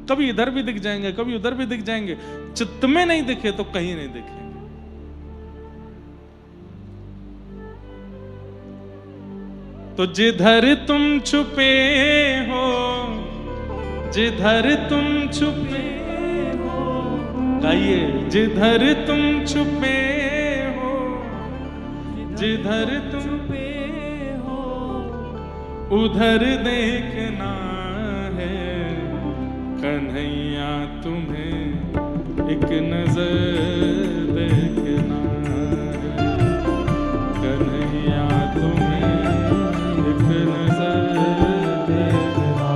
कभी इधर भी दिख जाएंगे, कभी उधर भी दिख जाएंगे। चित्त में नहीं दिखे तो कहीं नहीं दिखेंगे। तो जिधर तुम छुपे हो, जिधर तुम छुपे हो, गाइए, जिधर तुम छुपे हो, जिधर तुम छुपे हो, उधर देखना है कन्हैया तुम्हें एक नजर देखना है, कन्हैया तुम्हें एक नजर देखना,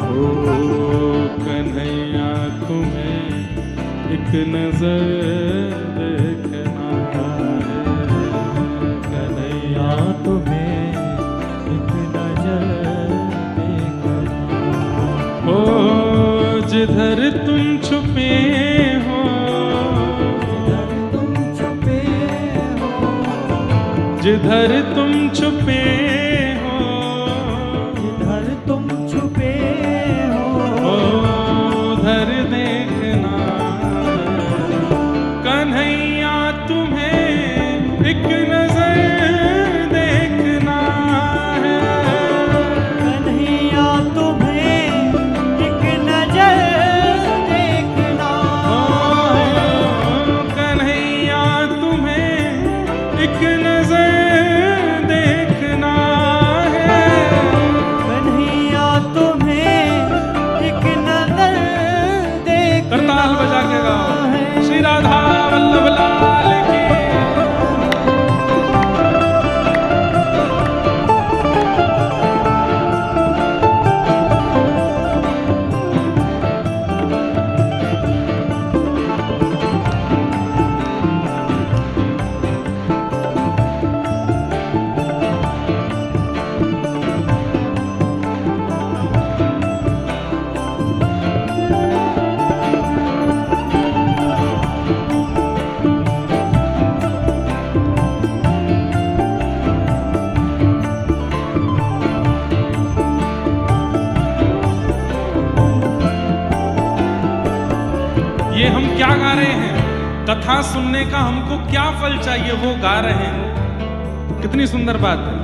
ओ कन्हैया तुम्हें एक नजर देखना है, कन्हैया तुम्हें एक नजर देखना। ओ जिधर तुम छुपे हो, जिधर तुम छुपे हो, जिधर तुम छुपे हो, जिधर तुम छुपे हो, उधर देखना कन्हैया तुम्हें एक नजर देखना है, कन्हैया तुम्हें एक नजर देखना है, कन्हैया तुम्हें एक नजर देखना है, कन्हैया तुम्हें एक नजर देखना। करताल बजा के गाओ, श्री राधा वल्लभ लाल की। ये हम क्या गा रहे हैं? कथा सुनने का हमको क्या फल चाहिए वो गा रहे हैं। कितनी सुंदर बात है।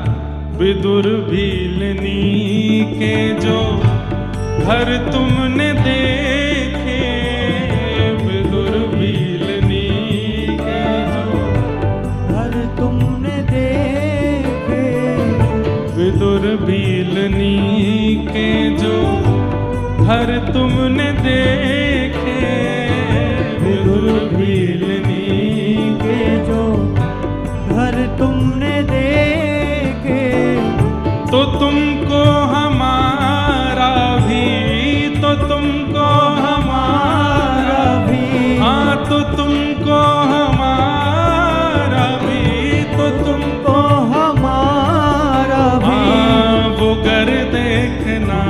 विदुर भीलनी के जो घर तुमने देखे, विदुर भीलनी के जो घर तुमने देखे, विदुर भीलनी के जो घर तुमने देखे, विदुर भीलनी के जो घर तुमने देखे, तो तुमको हमारा भी, तो तुमको हमारा भी, हाँ तो तुमको हमारा भी, तो तुमको हमारा भी, हाँ वो घर देखना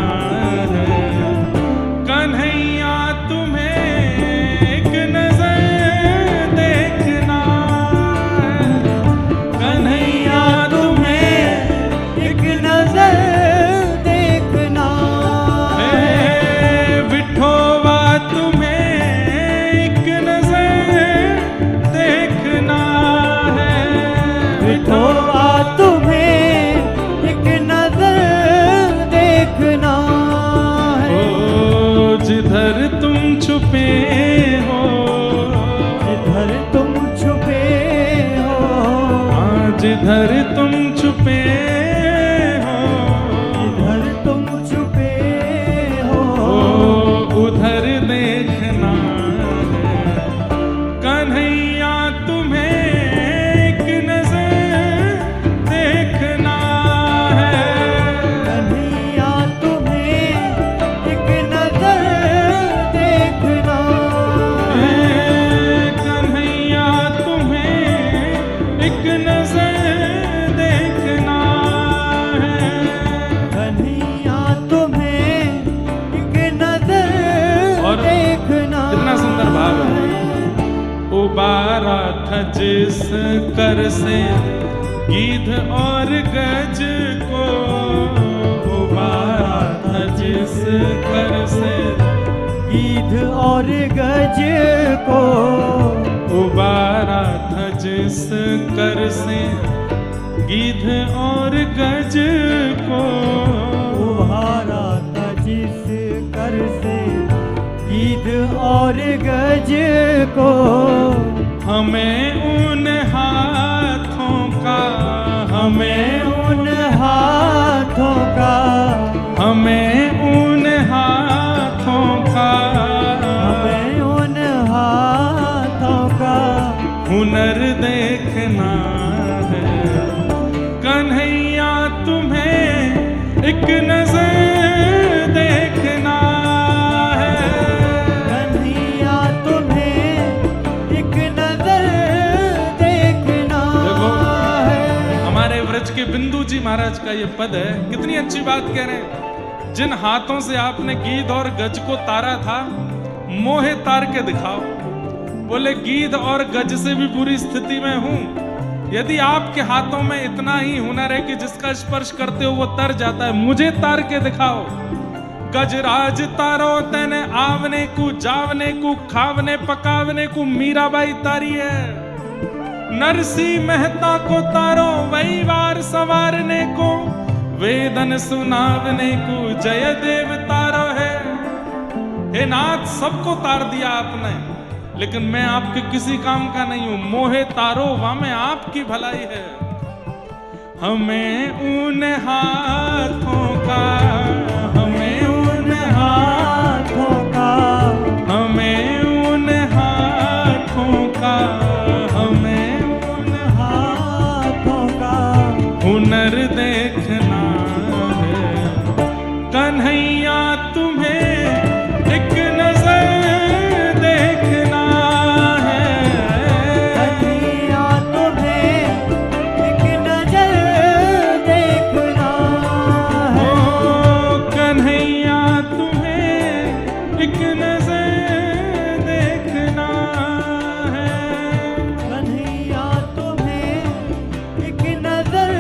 है कन्हैया तुम्हें एक नजर देखना है, कन्हैया तुम्हें एक नजर देखना ए, विठोबा तुम्हें एक नजर देखना है, विठोबा तुम्हें एक नजर देखना है। ओ जिधर तुम छुपे हो, जिधर तुम छुपे हो, हाँ जिधर तुम छुपे हो, जिधर तुम छुपे हो, ओ उधर देखना है कन्हैया तुम्हें एक नजर देखना है, कन्हैया तुम्हें एक नजर देखना ए, कन्हैया तुम्हें एक नजर देखना है, कन्हैया तुम्हें एक नजर और देखना। कितना सुंदर भाव है। उबारा था जिस कर से गीध और गज को, उबारा था जिस कर से गीध और गज को उबारा था जिस कर से गीध और गज को, उभारा था जिस कर से गीध और गज को, हमें उन हाथों का, हमें उन हाथों का, हमें उन हाथों का, हमें उन हाथों का हुनर देखना है। कन्हैया तुम्हें एक नजर देखना है। कन्हैया तुम्हें एक नजर देखना है। हमारे व्रज के बिंदु जी महाराज का ये पद है, कितनी अच्छी बात कह रहे हैं। जिन हाथों से आपने गीध और गज को तारा था, मोहे तार के दिखाओ। बोले गीध और गज से भी बुरी स्थिति में हूं, यदि आपके हाथों में इतना ही हुनर है कि जिसका स्पर्श करते हो वो तर जाता है, मुझे तार के दिखाओ। गजराज तारो तेने आवने को, जावने को, खावने पकावने को मीराबाई तारी है। नरसी मेहता को तारो वही वार सवारने को, वेदन सुनावने को जयदेव तारो है। हे नाथ, सबको तार दिया आपने, लेकिन मैं आपके किसी काम का नहीं हूं। मोहे तारो वा में आपकी भलाई है। हमें उन हाथों का, हमें उन हाथों का, हमें उन हाथों का, हमें उन हाथों का हुनर देखना है। कन्हैया तुम्हें एक नजर देखना है। कन्हैया तुम्हें एक नजर देखना है। ओ कन्हैया तुम्हें एक नजर देखना है। कन्हैया तुम्हें एक नजर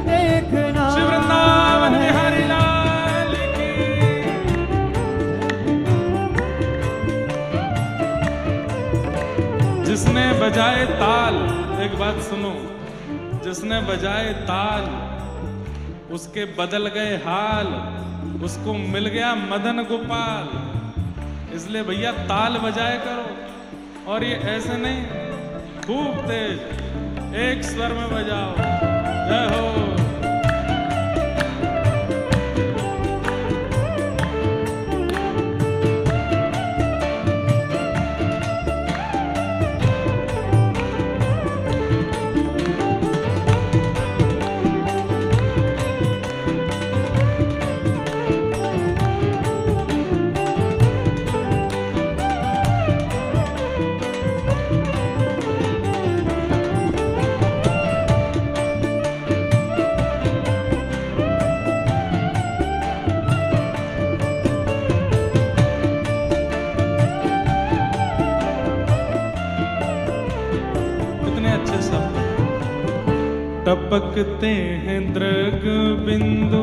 देखना श्री वृंदावन बिहारी लाल की। जिसने बजाए ताल, एक बात सुनो, जिसने बजाए ताल उसके बदल गए हाल, उसको मिल गया मदन गोपाल। इसलिए भैया ताल बजाए करो, और ये ऐसे नहीं, खूब तेज एक स्वर में बजाओ। जय हो। टपकते हैं दृग बिंदु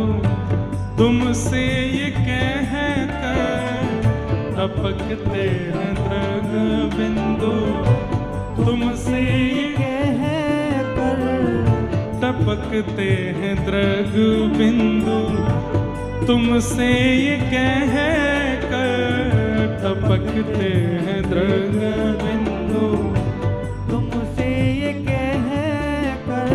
तुमसे ये कह कर, टपकते हैं दृग बिंदु तुमसे ये कह कर, टपकते हैं दृग बिंदु तुमसे ये कह कर, टपकते हैं दृग बिंदु तुमसे ये कह कर,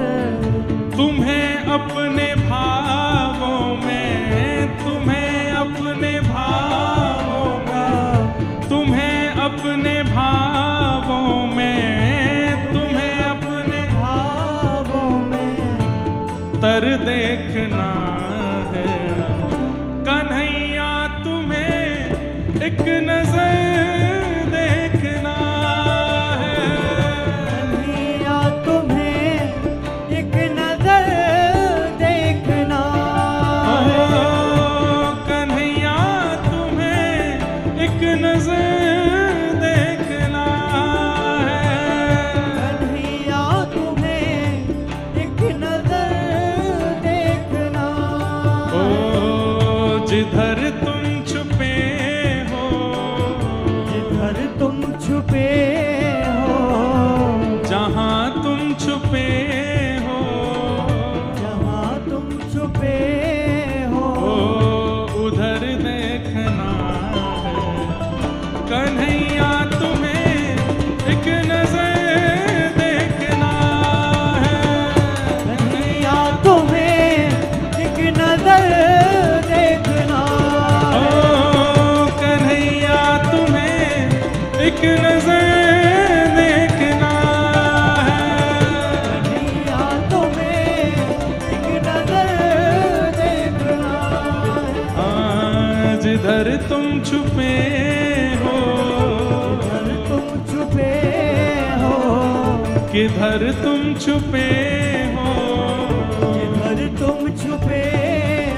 तुम्हें अपने भावों में, तुम्हें अपने भावों का, तुम्हें अपने भावों में, तुम्हें अपने भावों में तर देखना है। कन्हैया तुम्हें एक नजर देखना है। कन्हैया तुम्हें एक नजर देखना है। कन्हैया तुम्हें एक नजर देखना है। कन्हैया तुम्हें एक नजर देखना ओ है। जिधर तुम छुपे हो, हो, किधर तुम छुपे हो, किधर तुम छुपे हो, किधर तुम छुपे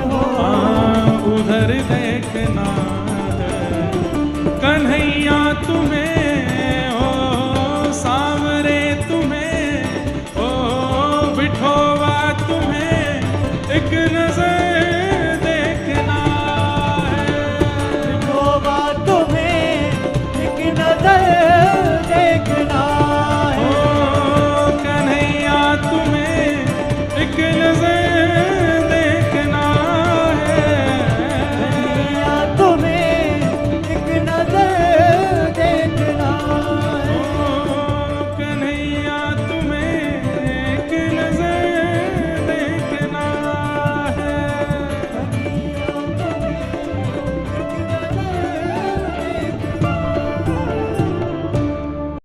हो, हाँ, उधर देखना है कन्हैया तुम्हें, ओ सांवरे तुम्हें, ओ बिठोवा तुम्हें, एक नजर देखना है। विठोबा तुम्हें एक नजर देखना ओ है, कन्हैया तुम्हें एक नजर